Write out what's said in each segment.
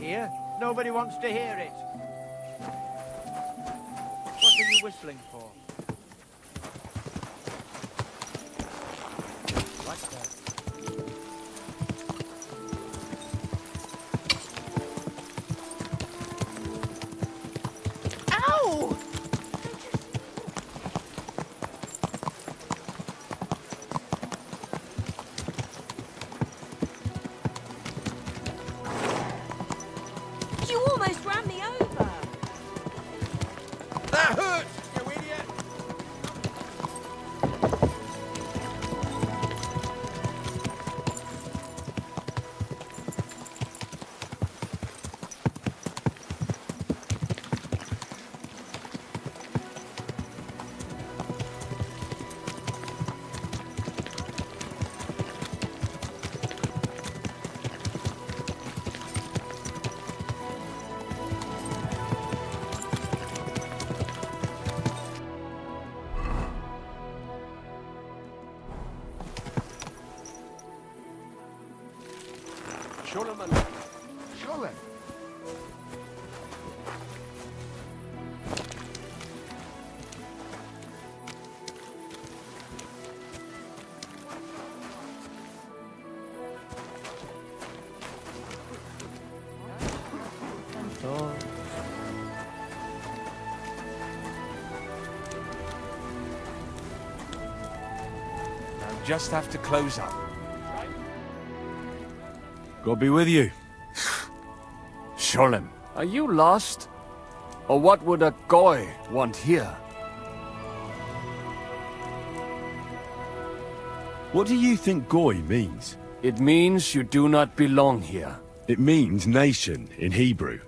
here. Nobody wants to hear it. What are you whistling for? What the... Ow! You almost ran me over. That hurts, you idiot! Surely. Just have to close up. God be with you. Sholem, are you lost? Or what would a goy want here? What do you think Goy means? It means you do not belong here. It means nation in Hebrew.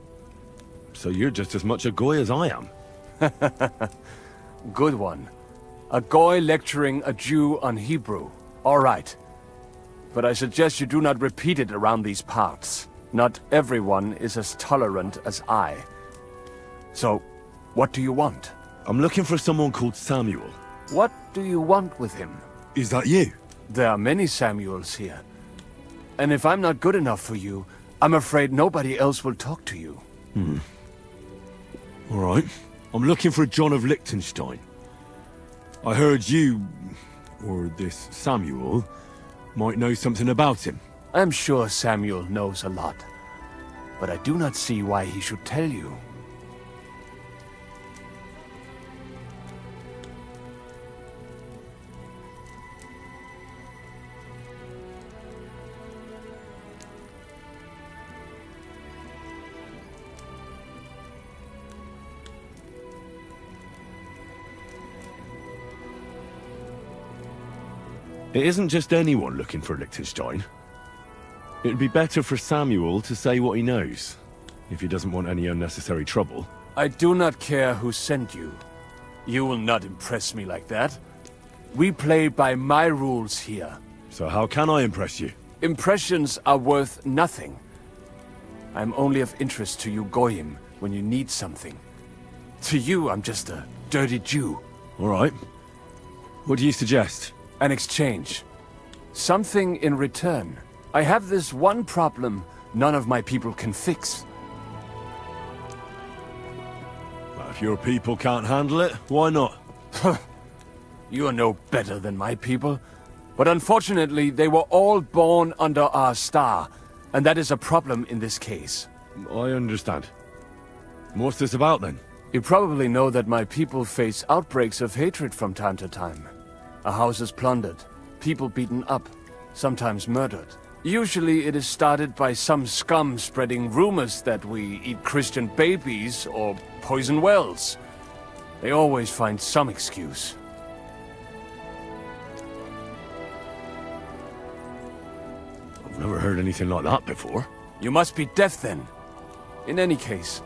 So you're just as much a Goy as I am. Good one. A goy lecturing a Jew on Hebrew. All right. But I suggest you do not repeat it around these parts. Not everyone is as tolerant as I. So, what do you want? I'm looking for someone called Samuel. What do you want with him? Is that you? There are many Samuels here. And if I'm not good enough for you, I'm afraid nobody else will talk to you. All right. I'm looking for John of Liechtenstein. I heard you, or this Samuel, might know something about him. I'm sure Samuel knows a lot. But I do not see why he should tell you. It isn't just anyone looking for Liechtenstein. It'd be better for Samuel to say what he knows, if he doesn't want any unnecessary trouble. I do not care who sent you. You will not impress me like that. We play by my rules here. So how can I impress you? Impressions are worth nothing. I'm only of interest to you Goyim when you need something. To you, I'm just a dirty Jew. All right. What do you suggest? An exchange. Something in return. I have this one problem none of my people can fix. Well, if your people can't handle it, why not? You are no better than my people. But unfortunately, they were all born under our star, and that is a problem in this case. I understand. What's this about, then? You probably know that my people face outbreaks of hatred from time to time. A house is plundered, people beaten up, sometimes murdered. Usually it is started by some scum spreading rumors that we eat Christian babies or poison wells. They always find some excuse. I've never heard anything like that before. You must be deaf then. In any case,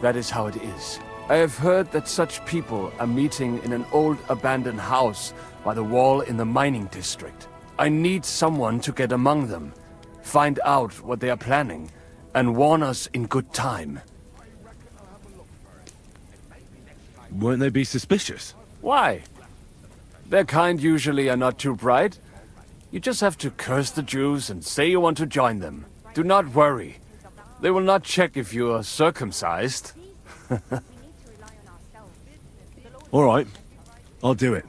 that is how it is. I have heard that such people are meeting in an old abandoned house by the wall in the mining district. I need someone to get among them, find out what they are planning, and warn us in good time. Won't they be suspicious? Why? Their kind usually are not too bright. You just have to curse the Jews and say you want to join them. Do not worry. They will not check if you are circumcised. All right, I'll do it.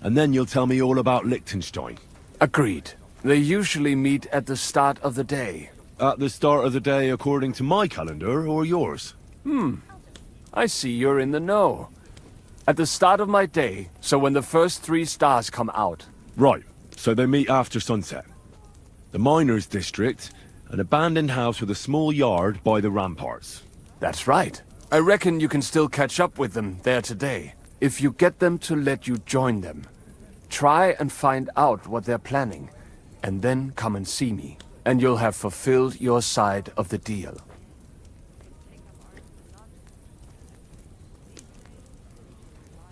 And then you'll tell me all about Liechtenstein. Agreed. They usually meet at the start of the day. At the start of the day according to my calendar, or yours? I see you're in the know. At the start of my day, so when the first 3 stars come out. Right, so they meet after sunset. The miners' district, an abandoned house with a small yard by the ramparts. That's right. I reckon you can still catch up with them there today. If you get them to let you join them. Try and find out what they're planning, and then come and see me. And you'll have fulfilled your side of the deal.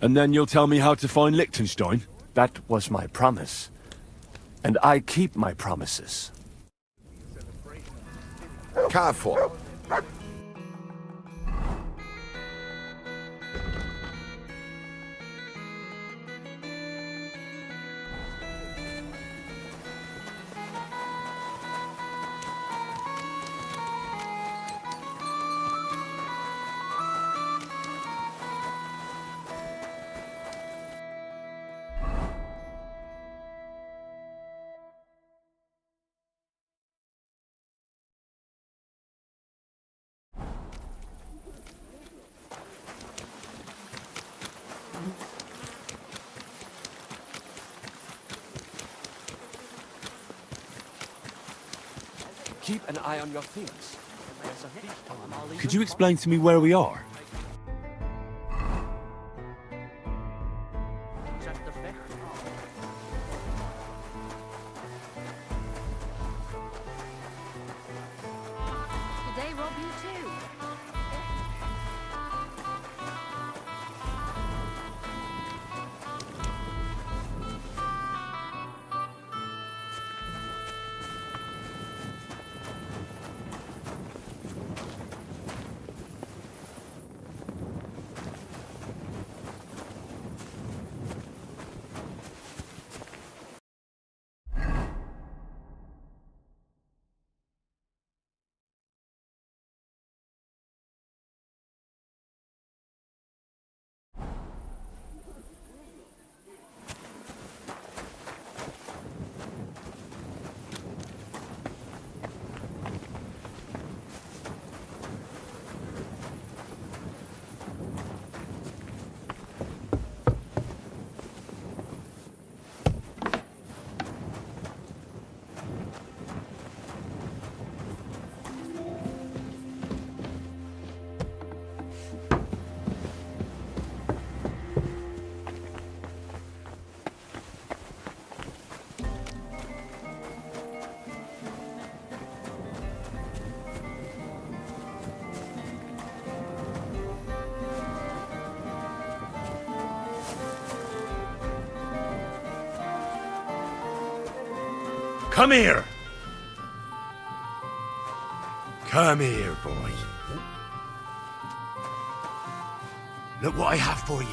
And then you'll tell me how to find Liechtenstein? That was my promise. And I keep my promises. Careful. Keep an eye on your things. There's a thief on all these. Could you explain to me where we are? Just the back. Did they rob you too? Come here! Come here, boy. Look what I have for you.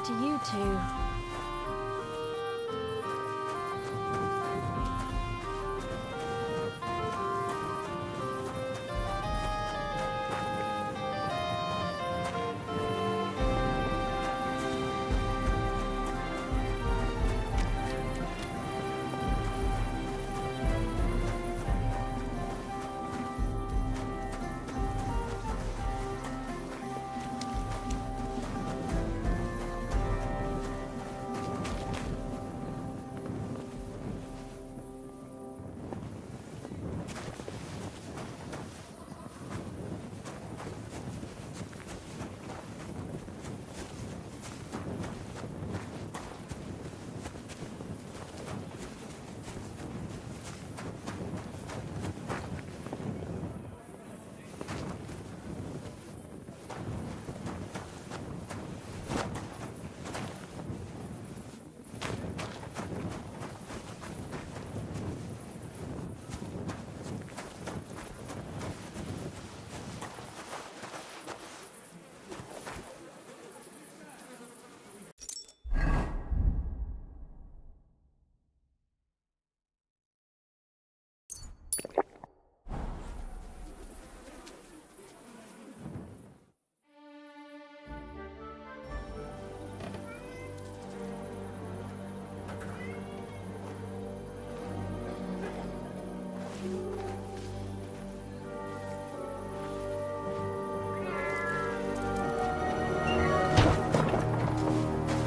to you two.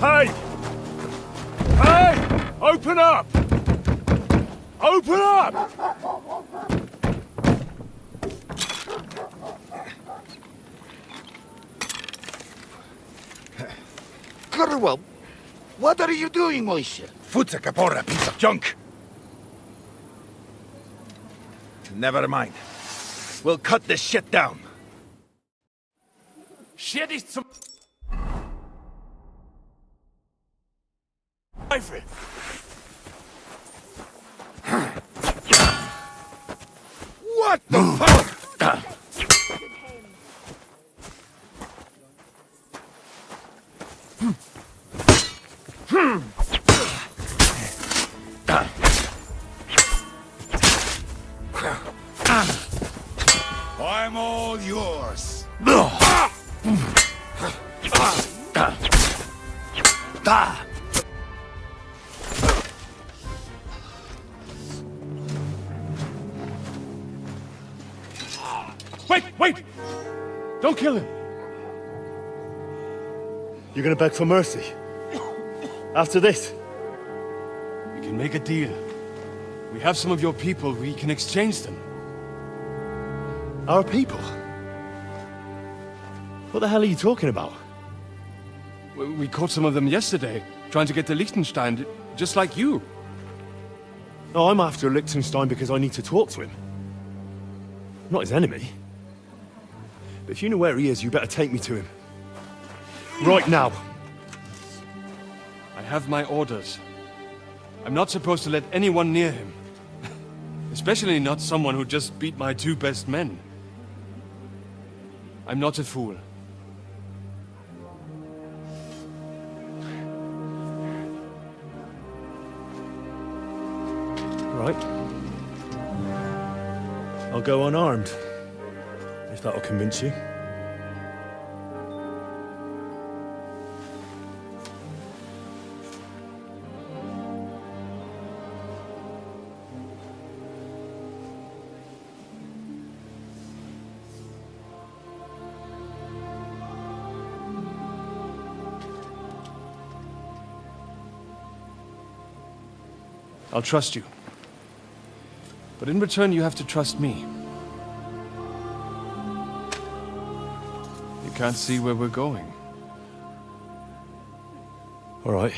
Hey! Hey! Open up! Open up! Curwell, what are you doing, Moishe? Foot's a capora, piece of junk. Never mind. We'll cut this shit down. Shit ist zum... Teufel! What the fuck? I'm all yours. Wait! Don't kill him! You're gonna beg for mercy? After this? We can make a deal. We have some of your people, we can exchange them. Our people? What the hell are you talking about? We caught some of them yesterday, trying to get to Liechtenstein, just like you. No, I'm after Liechtenstein because I need to talk to him. I'm not his enemy. But if you know where he is, you better take me to him. Right now. I have my orders. I'm not supposed to let anyone near him. Especially not someone who just beat my two best men. I'm not a fool. Right. I'll go unarmed. If that'll convince you. I'll trust you. But in return, you have to trust me. You can't see where we're going. All right.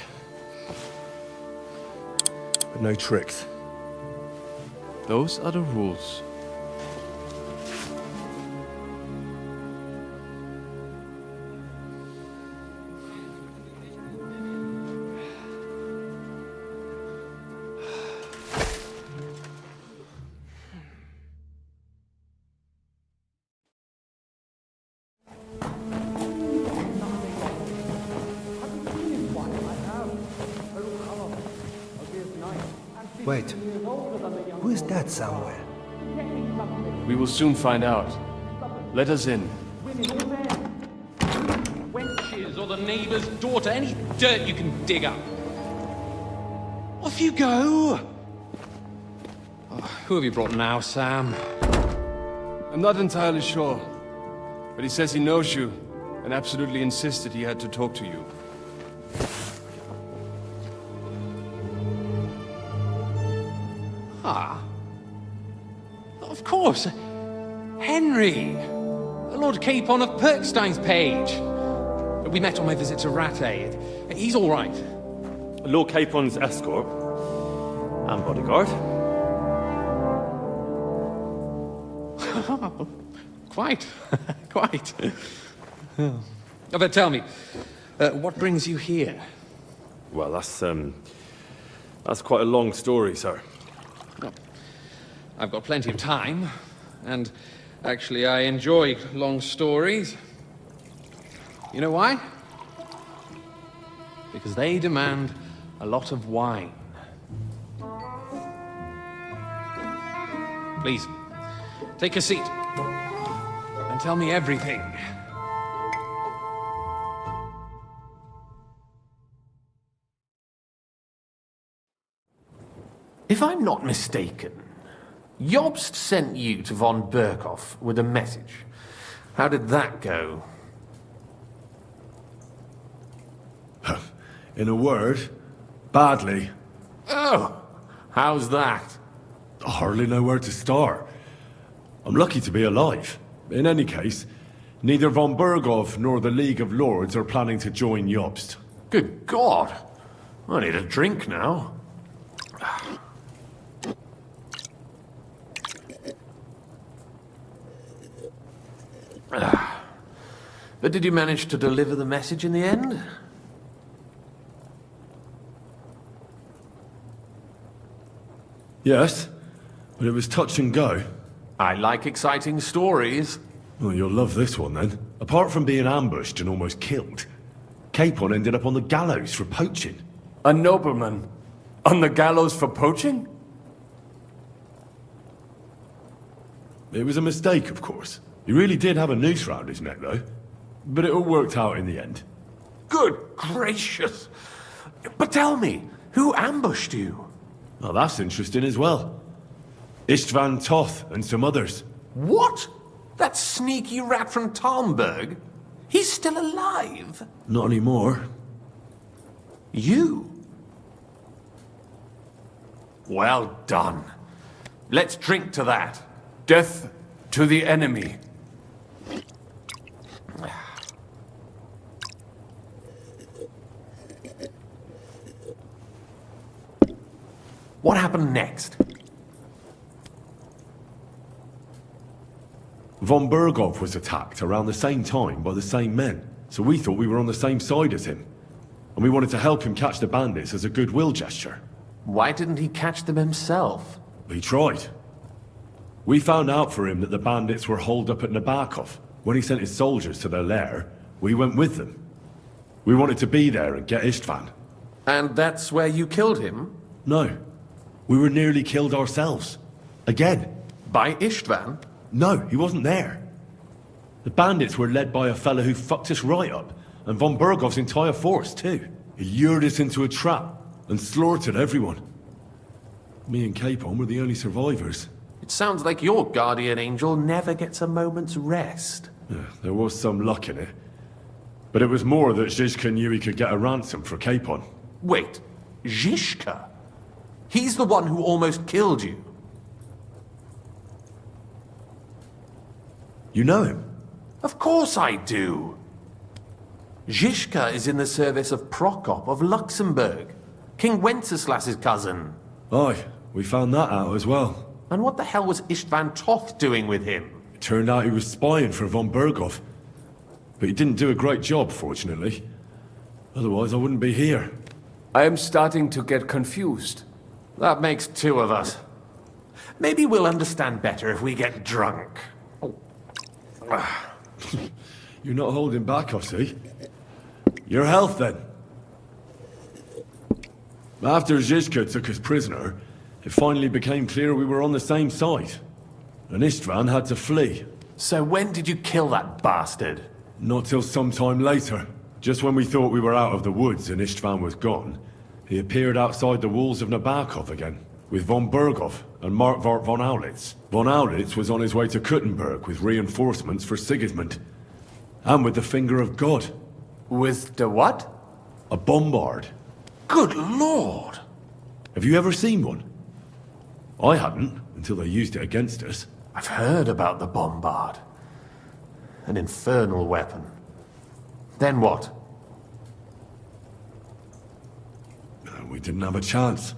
But no tricks. Those are the rules. Wait, who is that somewhere? We will soon find out. Let us in. Wenches or the neighbour's daughter, any dirt you can dig up. Off you go! Oh, who have you brought now, Sam? I'm not entirely sure, but he says he knows you and absolutely insisted he had to talk to you. Ah. Of course. Henry. Lord Capon of Perkstein's page. We met on my visit to Rattay. He's all right. Lord Capon's escort and bodyguard. Quite. Quite. Oh, but tell me, what brings you here? Well, that's quite a long story, sir. Well, I've got plenty of time, and actually I enjoy long stories. You know why? Because they demand a lot of wine. Please, take a seat and tell me everything. If I'm not mistaken, Jobst sent you to von Berkhoff with a message. How did that go? In a word, badly. Oh, how's that? I hardly know where to start. I'm lucky to be alive. In any case, neither von Berghoff nor the League of Lords are planning to join Jobst. Good God! I need a drink now. But did you manage to deliver the message in the end? Yes, but it was touch and go. I like exciting stories. Well, you'll love this one then. Apart from being ambushed and almost killed, Capon ended up on the gallows for poaching. A nobleman on the gallows for poaching? It was a mistake, of course. He really did have a noose round his neck, though. But it all worked out in the end. Good gracious! But tell me, who ambushed you? Well, that's interesting as well. Istvan Toth and some others. What? That sneaky rat from Talmberg? He's still alive? Not anymore. You? Well done. Let's drink to that. Death to the enemy. What happened next? Von Berghoff was attacked around the same time by the same men, so we thought we were on the same side as him. And we wanted to help him catch the bandits as a goodwill gesture. Why didn't he catch them himself? He tried. We found out for him that the bandits were holed up at Nabokov. When he sent his soldiers to their lair, we went with them. We wanted to be there and get Istvan. And that's where you killed him? No. We were nearly killed ourselves. Again. By Istvan? No, he wasn't there. The bandits were led by a fellow who fucked us right up, and von Berghoff's entire force, too. He lured us into a trap and slaughtered everyone. Me and Capon were the only survivors. It sounds like your guardian angel never gets a moment's rest. Yeah, there was some luck in it. But it was more that Zizka knew he could get a ransom for Capon. Wait, Zizka? He's the one who almost killed you. You know him? Of course I do. Zizka is in the service of Prokop of Luxembourg, King Wenceslas's cousin. Aye, we found that out as well. And what the hell was Istvan Toth doing with him? It turned out he was spying for von Berghoff. But he didn't do a great job, fortunately. Otherwise, I wouldn't be here. I am starting to get confused. That makes two of us. Maybe we'll understand better if we get drunk. You're not holding back, I see. Your health, then. After Zizka took us prisoner, It finally became clear we were on the same side. And Istvan had to flee. So when did you kill that bastard? Not till some time later. Just when we thought we were out of the woods and Istvan was gone, he appeared outside the walls of Nabokov again, with von Berghoff and Markvart von Aulitz. Von Aulitz was on his way to Kuttenberg with reinforcements for Sigismund. And with the finger of God. With the what? A bombard. Good lord! Have you ever seen one? I hadn't, until they used it against us. I've heard about the bombard. An infernal weapon. Then what? We didn't have a chance.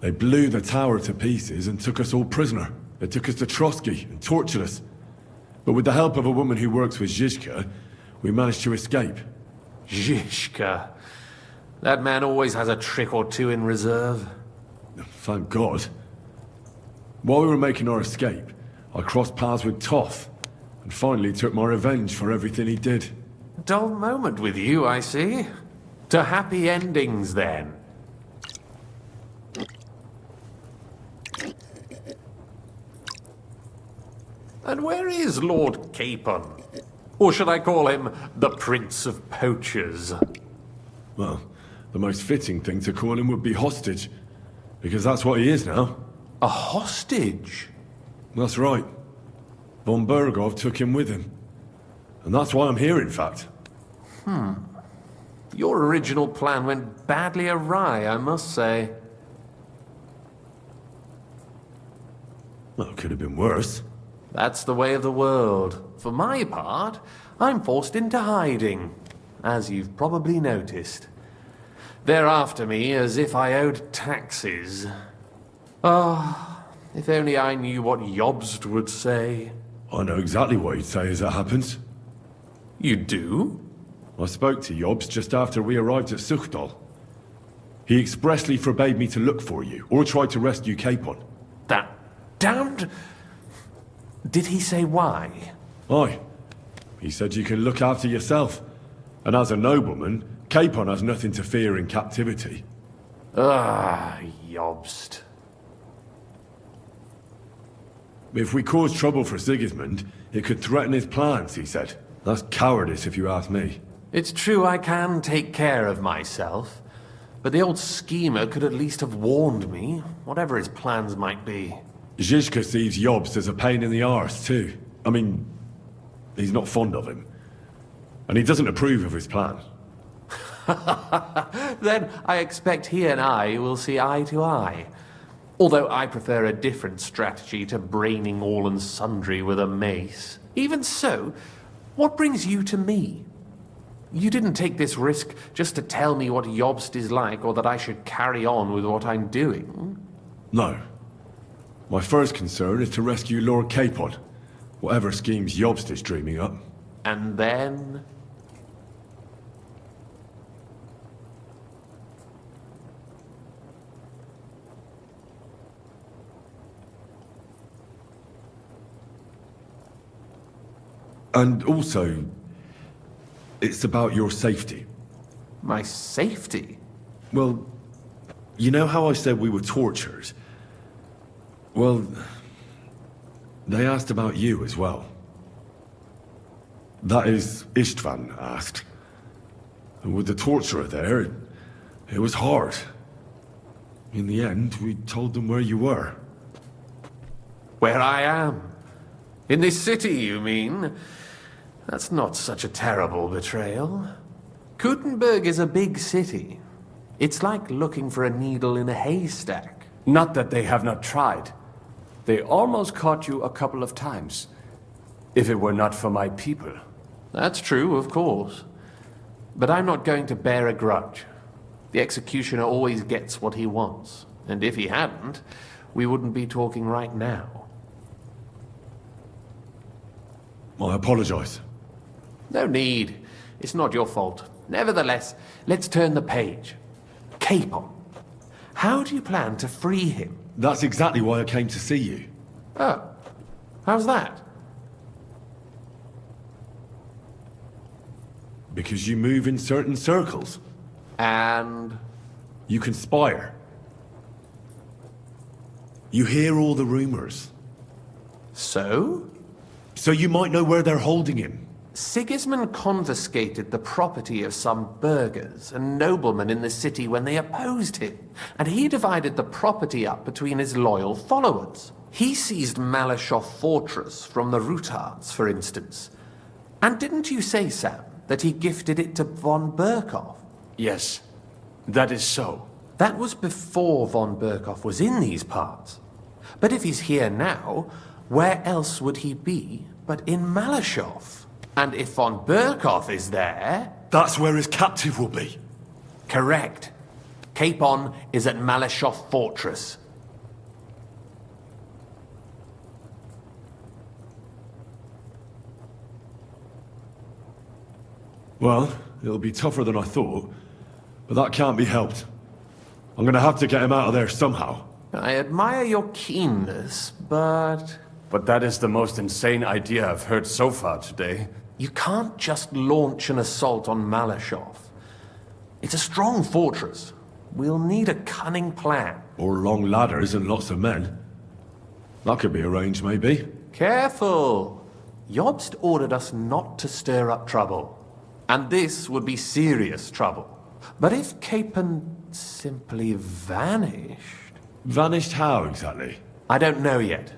They blew the tower to pieces and took us all prisoner. They took us to Trotsky and tortured us. But with the help of a woman who works with Zizka, we managed to escape. Zizka. That man always has a trick or two in reserve. Thank God. While we were making our escape, I crossed paths with Toth, and finally took my revenge for everything he did. Dull moment with you, I see. To happy endings, then. And where is Lord Capon? Or should I call him the Prince of Poachers? Well, the most fitting thing to call him would be hostage, because that's what he is now. A hostage? That's right. Von Berghoff took him with him. And that's why I'm here, in fact. Your original plan went badly awry, I must say. Well, it could have been worse. That's the way of the world. For my part, I'm forced into hiding, as you've probably noticed. They're after me as if I owed taxes. Ah, if only I knew what Jobst would say. I know exactly what he'd say as it happens. You do? I spoke to Jobst just after we arrived at Suchdal. He expressly forbade me to look for you, or try to rescue Capon. That damned... Did he say why? Aye. He said you can look after yourself. And as a nobleman, Capon has nothing to fear in captivity. Ah, Jobst. If we cause trouble for Sigismund, it could threaten his plans, he said. That's cowardice, if you ask me. It's true I can take care of myself, but the old schemer could at least have warned me, whatever his plans might be. Zizka sees Jobst as a pain in the arse, too. I mean, he's not fond of him. And he doesn't approve of his plan. Then I expect he and I will see eye to eye. Although I prefer a different strategy to braining all and sundry with a mace. Even so, what brings you to me? You didn't take this risk just to tell me what Jobst is like, or that I should carry on with what I'm doing. No. My first concern is to rescue Lord Capon, whatever schemes Jobst is dreaming up. And then... And also, it's about your safety. My safety? Well, you know how I said we were tortured? Well, they asked about you as well. That is, Istvan asked. And with the torturer there, it was hard. In the end, we told them where you were. Where I am? In this city, you mean? That's not such a terrible betrayal. Kuttenberg is a big city. It's like looking for a needle in a haystack. Not that they have not tried. They almost caught you a couple of times. If it were not for my people. That's true, of course. But I'm not going to bear a grudge. The executioner always gets what he wants. And if he hadn't, we wouldn't be talking right now. I apologize. No need. It's not your fault. Nevertheless, let's turn the page. Capon. How do you plan to free him? That's exactly why I came to see you. Oh. How's that? Because you move in certain circles. And... You conspire. You hear all the rumors. So? So you might know where they're holding him. Sigismund confiscated the property of some burghers and noblemen in the city when they opposed him, and he divided the property up between his loyal followers. He seized Malashov Fortress from the Rutards, for instance. And didn't you say, Sam, that he gifted it to von Berkhoff? Yes, that is so. That was before von Berkhoff was in these parts. But if he's here now, where else would he be but in Malashov? And if von Berkhoff is there... That's where his captive will be. Correct. Capon is at Malashov Fortress. Well, it'll be tougher than I thought, but that can't be helped. I'm gonna have to get him out of there somehow. I admire your keenness, but... But that is the most insane idea I've heard so far today. You can't just launch an assault on Malashov. It's a strong fortress. We'll need a cunning plan. Or long ladders and lots of men. That could be arranged, maybe. Careful! Jobst ordered us not to stir up trouble. And this would be serious trouble. But if Capon simply vanished... Vanished how, exactly? I don't know yet.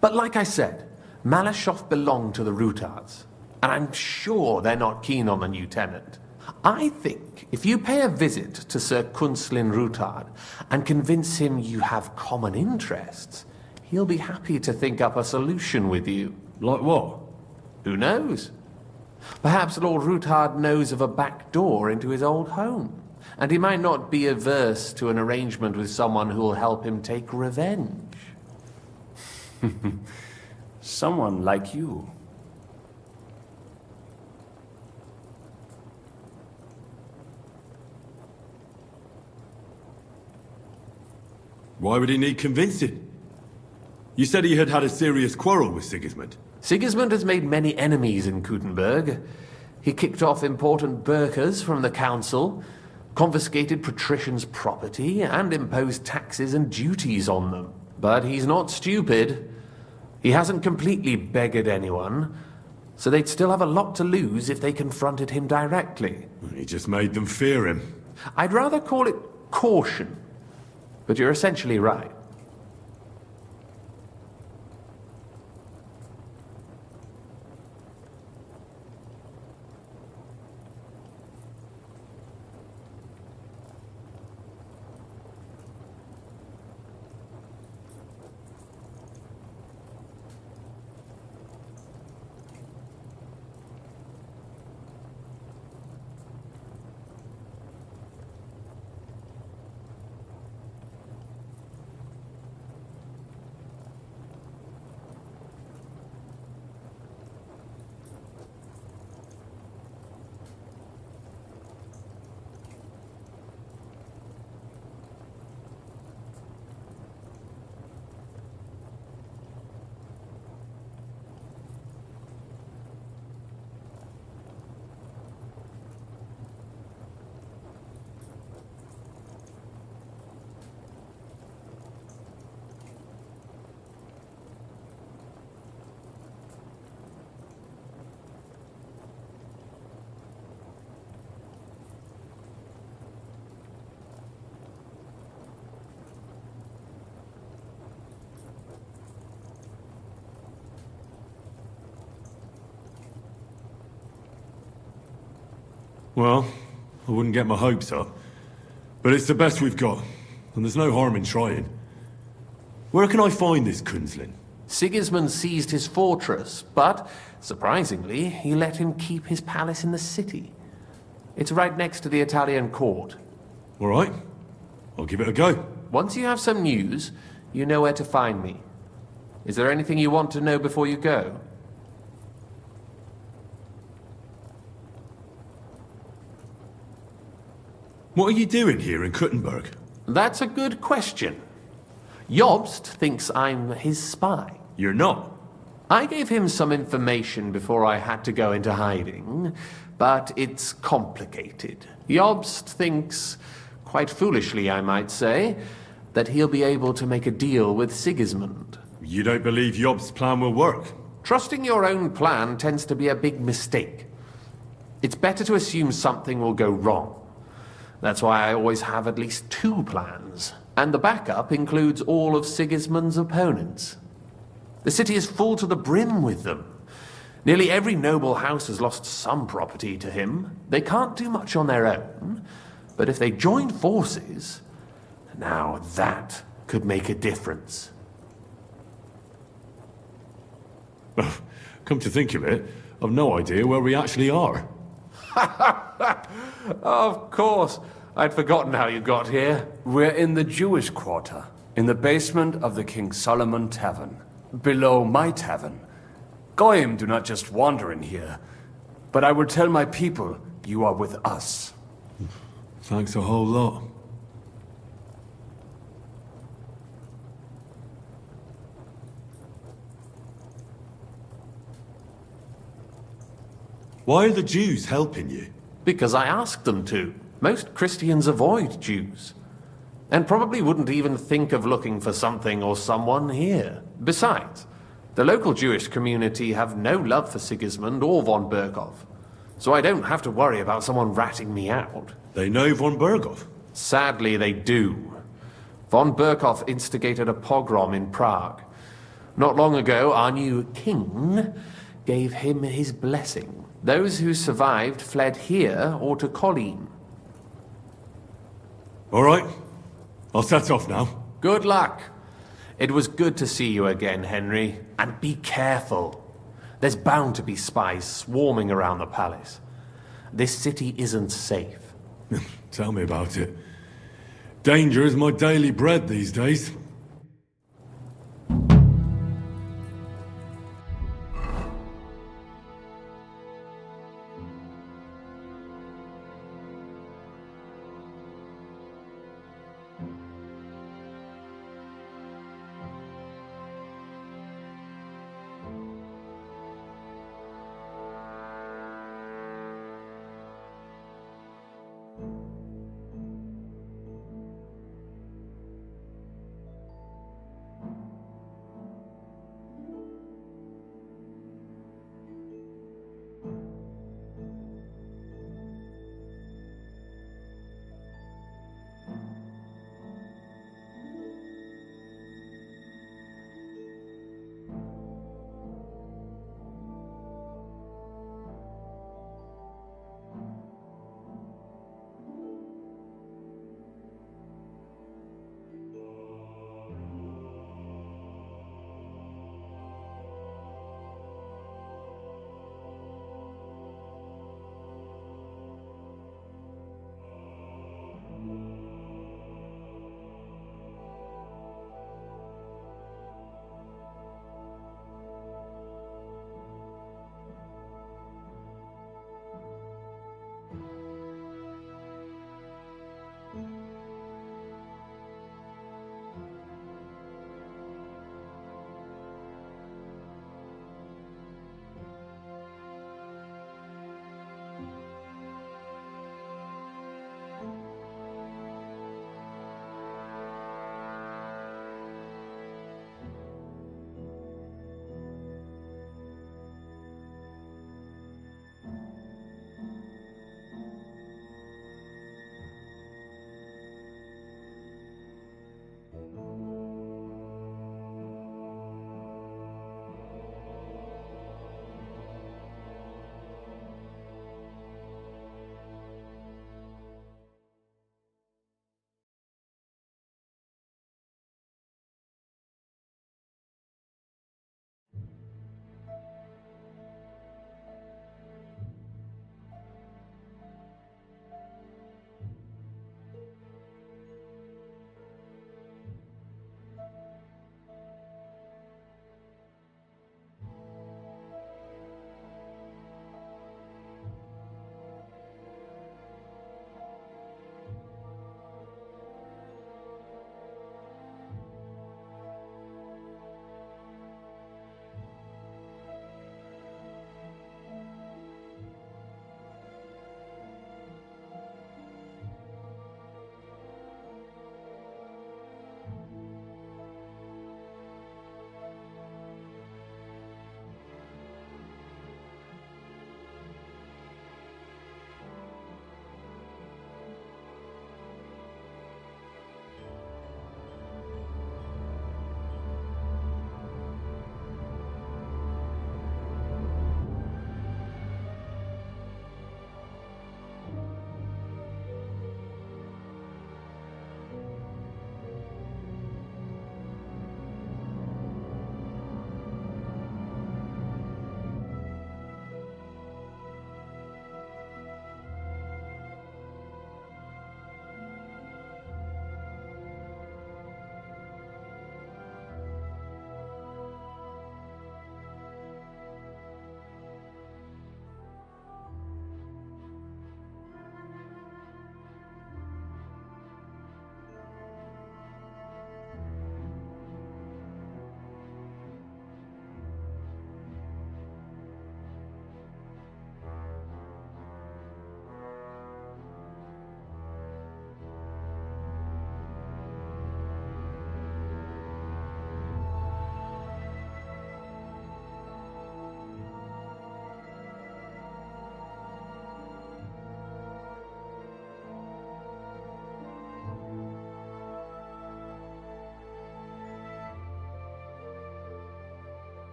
But like I said, Malashov belonged to the Rutards. And I'm sure they're not keen on the new tenant. I think if you pay a visit to Sir Kunslin Rutard and convince him you have common interests, he'll be happy to think up a solution with you. Like what? Who knows? Perhaps Lord Rutard knows of a back door into his old home, and he might not be averse to an arrangement with someone who'll help him take revenge. Someone like you. Why would he need convincing? You said he had had a serious quarrel with Sigismund. Sigismund has made many enemies in Kuttenberg. He kicked off important burghers from the council, confiscated patricians' property, and imposed taxes and duties on them. But he's not stupid. He hasn't completely beggared anyone, so they'd still have a lot to lose if they confronted him directly. He just made them fear him. I'd rather call it caution, but you're essentially right. Well, I wouldn't get my hopes up. But it's the best we've got, and there's no harm in trying. Where can I find this Kunslin? Sigismund seized his fortress, but, surprisingly, he let him keep his palace in the city. It's right next to the Italian court. All right. I'll give it a go. Once you have some news, you know where to find me. Is there anything you want to know before you go? What are you doing here in Kuttenberg? That's a good question. Jobst thinks I'm his spy. You're not. I gave him some information before I had to go into hiding, but it's complicated. Jobst thinks, quite foolishly I might say, that he'll be able to make a deal with Sigismund. You don't believe Yob's plan will work? Trusting your own plan tends to be a big mistake. It's better to assume something will go wrong. That's why I always have at least 2 plans, and the backup includes all of Sigismund's opponents. The city is full to the brim with them. Nearly every noble house has lost some property to him. They can't do much on their own, but if they join forces, now that could make a difference. Come to think of it, I've no idea where we actually are. Of course. I'd forgotten how you got here. We're in the Jewish quarter, in the basement of the King Solomon Tavern, below my tavern. Goyim do not just wander in here, but I will tell my people you are with us. Thanks a whole lot. Why are the Jews helping you? Because I asked them to. Most Christians avoid Jews. And probably wouldn't even think of looking for something or someone here. Besides, the local Jewish community have no love for Sigismund or von Berkov. So I don't have to worry about someone ratting me out. They know von Berkov? Sadly, they do. Von Berkov instigated a pogrom in Prague. Not long ago, our new king gave him his blessing. Those who survived fled here or to Colleen. All right. I'll set off now. Good luck. It was good to see you again, Henry. And be careful. There's bound to be spies swarming around the palace. This city isn't safe. Tell me about it. Danger is my daily bread these days.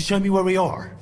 show me where we are?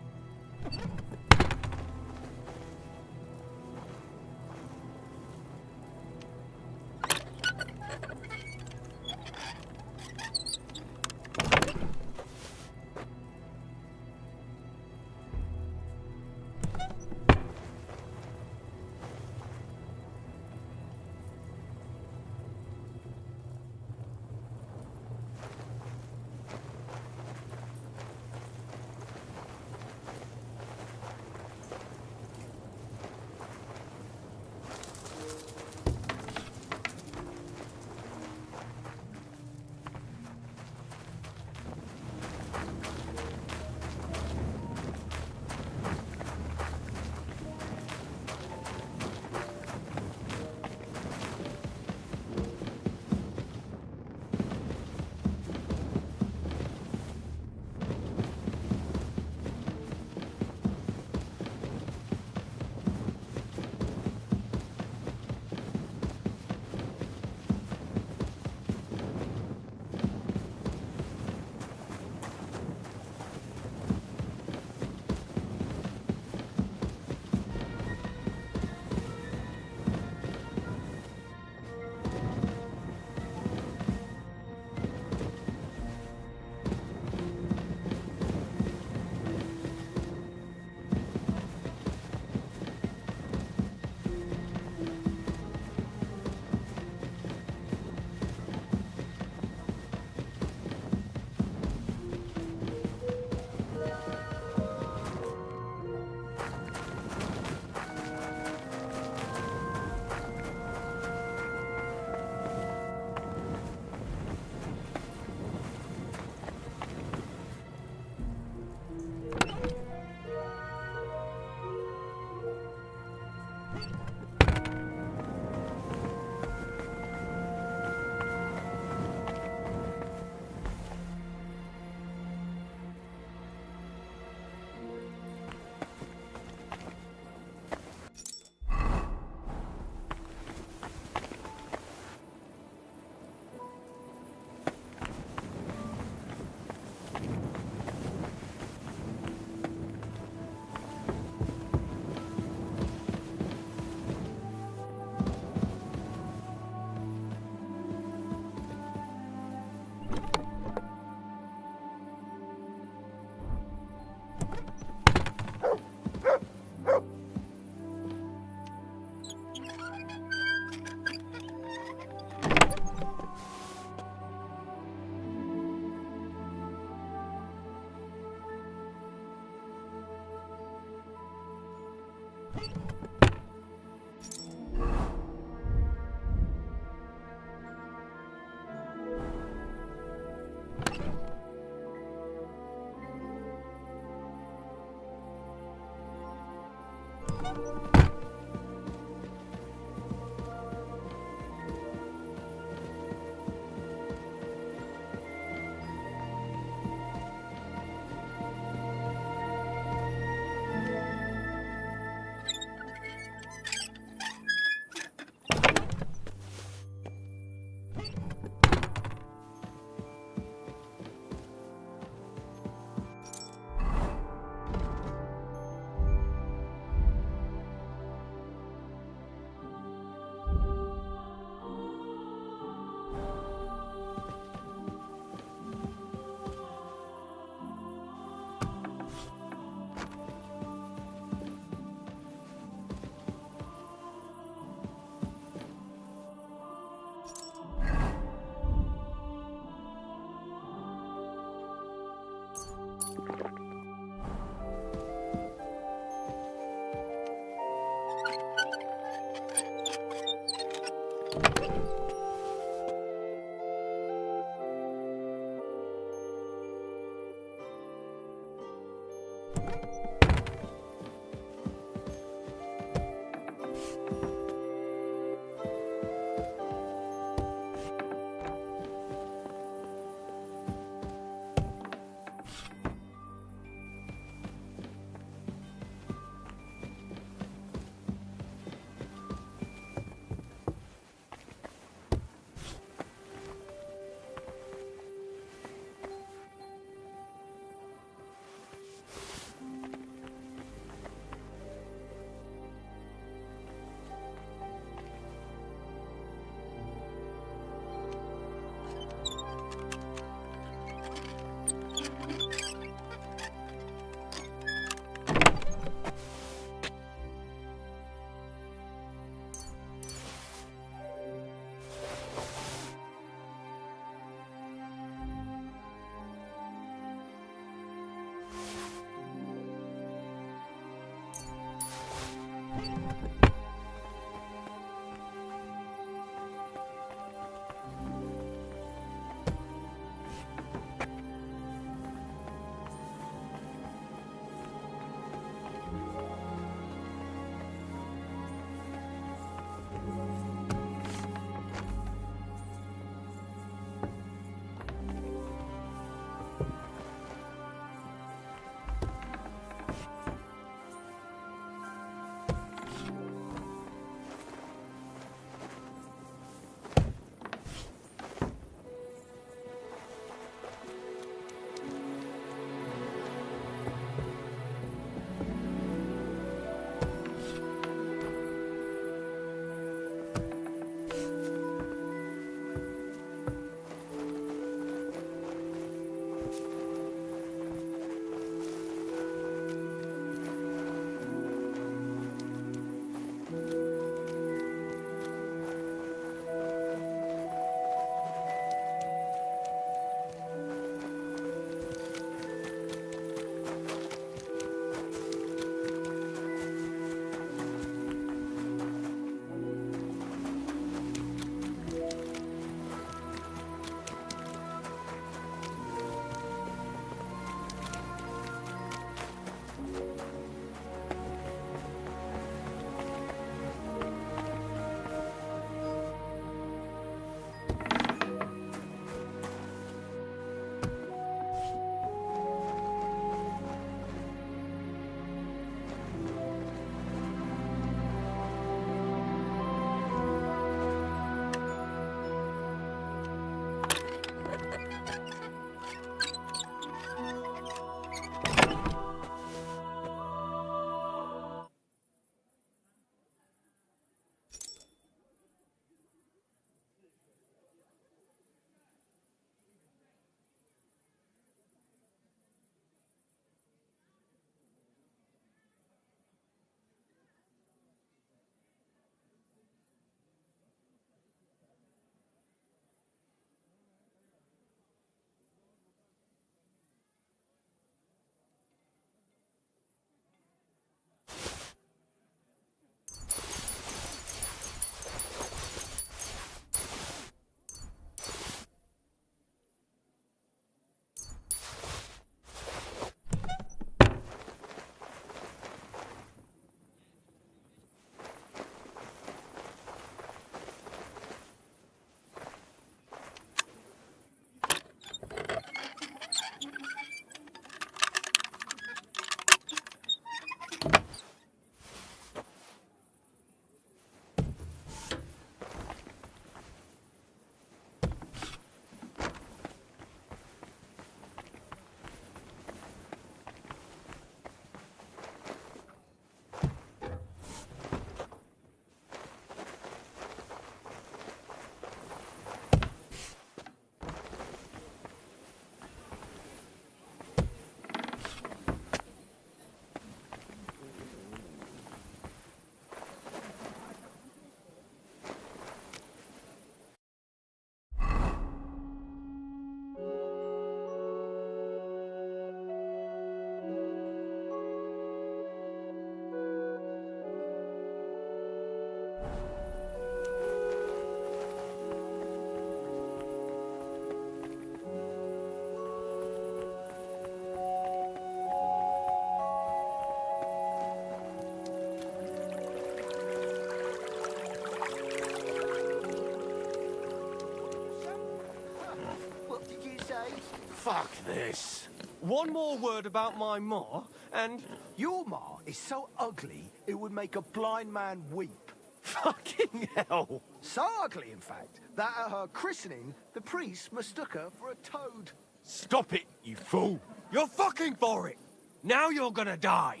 Fuck this. One more word about my ma, and... Your ma is so ugly, it would make a blind man weep. Fucking hell. So ugly, in fact, that at her christening, the priest mistook her for a toad. Stop it, you fool. You're fucking for it. Now you're gonna die.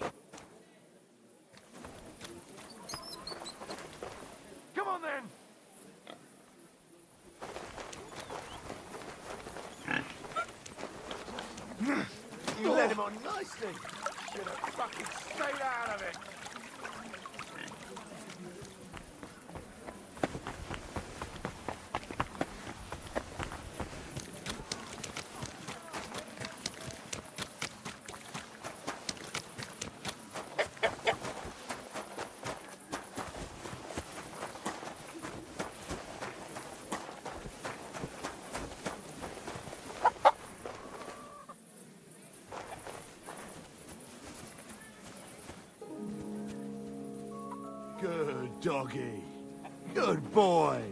Come on, then. You led him on nicely. Should have fucking stayed out of it. Good doggy. Good boy.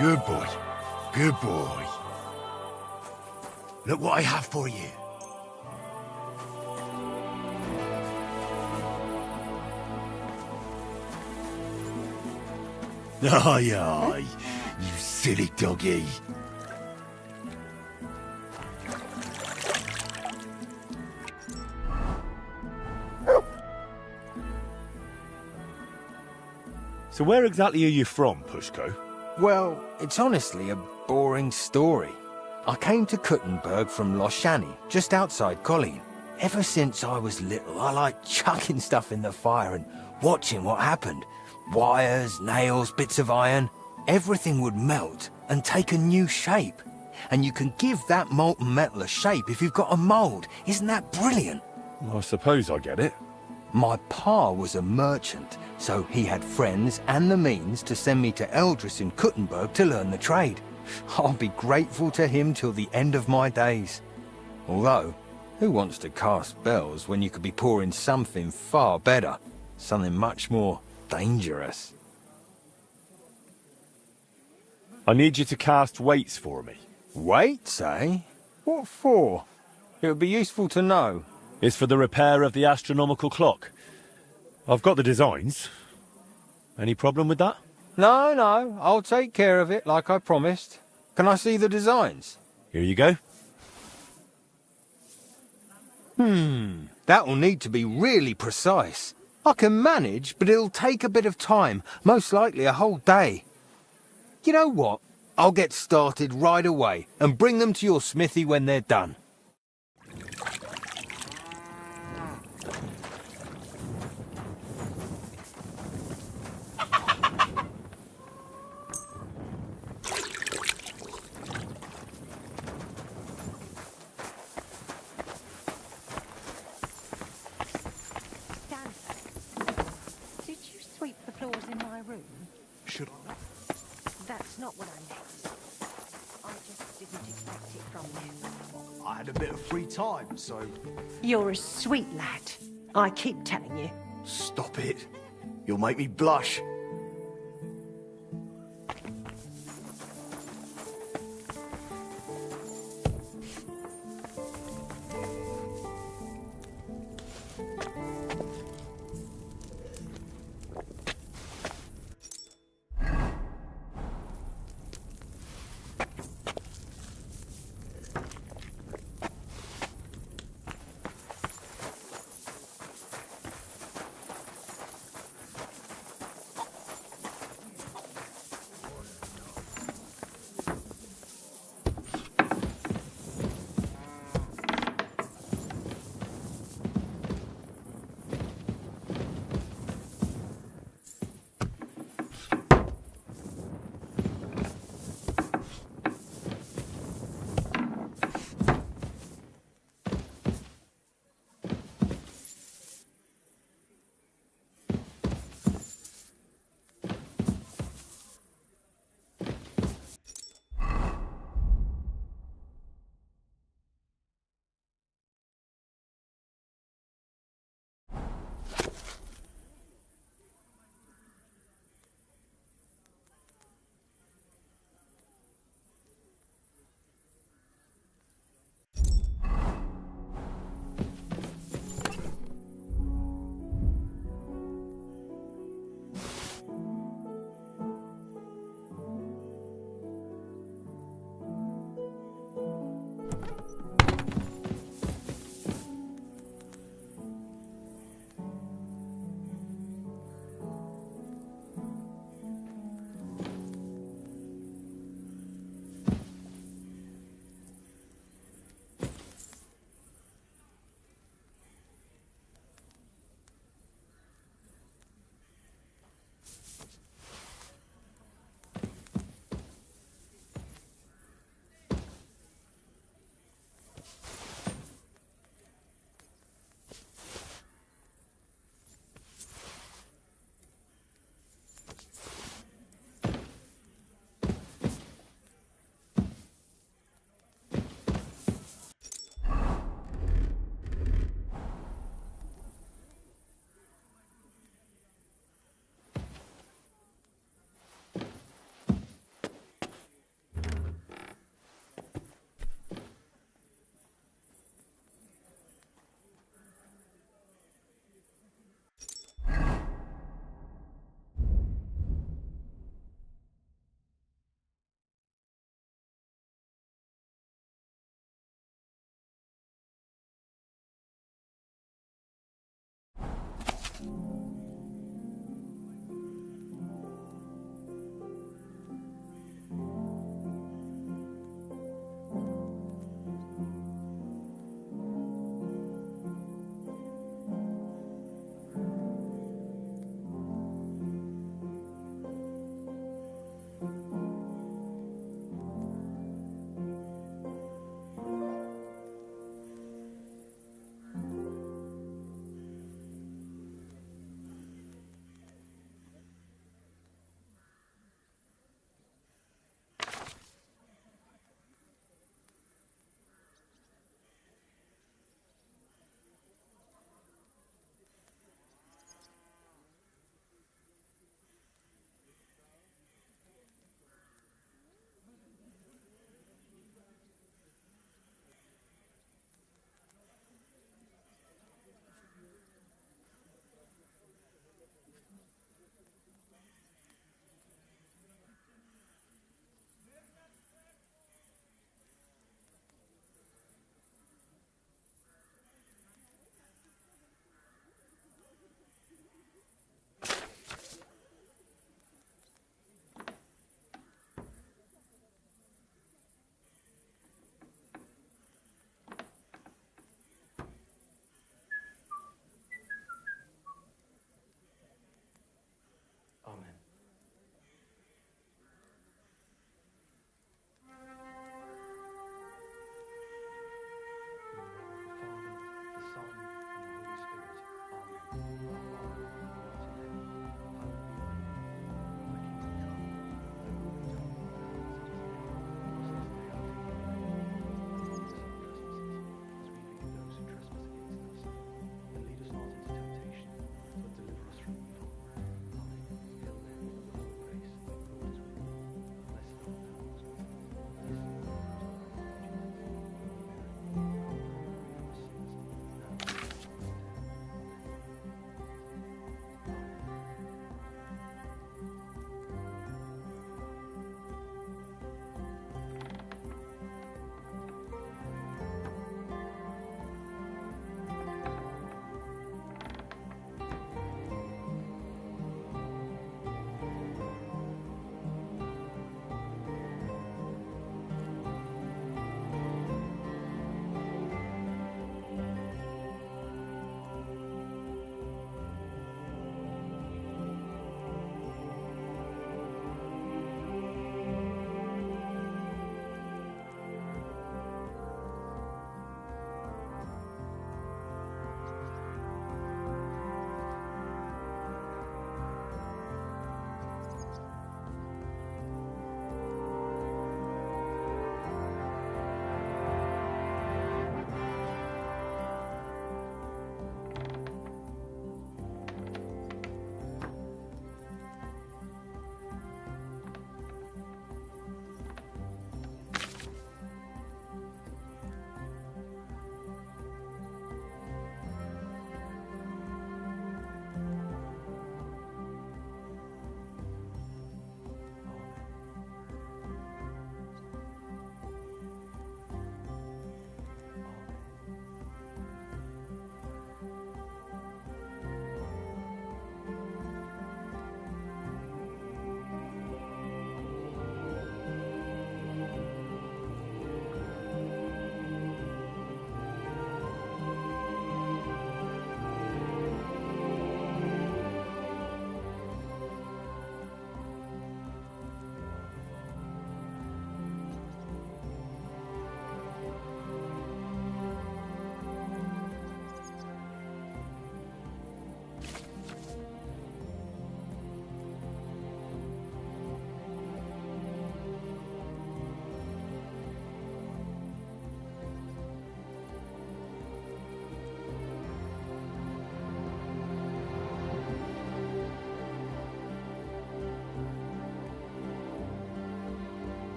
Good boy. Good boy. Look what I have for you. Aye, aye, you silly doggy. So where exactly are you from, Pushko? Well, it's honestly a boring story. I came to Kuttenberg from Loshani, just outside Colleen. Ever since I was little, I liked chucking stuff in the fire and watching what happened. Wires, nails, bits of iron. Everything would melt and take a new shape. And you can give that molten metal a shape if you've got a mould. Isn't that brilliant? Well, I suppose I get it. My pa was a merchant, so he had friends and the means to send me to Eldris in Kuttenberg to learn the trade. I'll be grateful to him till the end of my days. Although, who wants to cast spells when you could be pouring something far better? Something much more dangerous. I need you to cast weights for me. Weights, eh? What for? It would be useful to know. It's for the repair of the astronomical clock. I've got the designs. Any problem with that? No, no, I'll take care of it like I promised. Can I see the designs? Here you go. That'll need to be really precise. I can manage, but it'll take a bit of time, most likely a whole day. You know what? I'll get started right away and bring them to your smithy when they're done. Did you sweep the floors in my room? Should I? That's not what I meant. I just didn't expect it from you. I had a bit of free time, so... You're a sweet lad. I keep telling you. Stop it. You'll make me blush.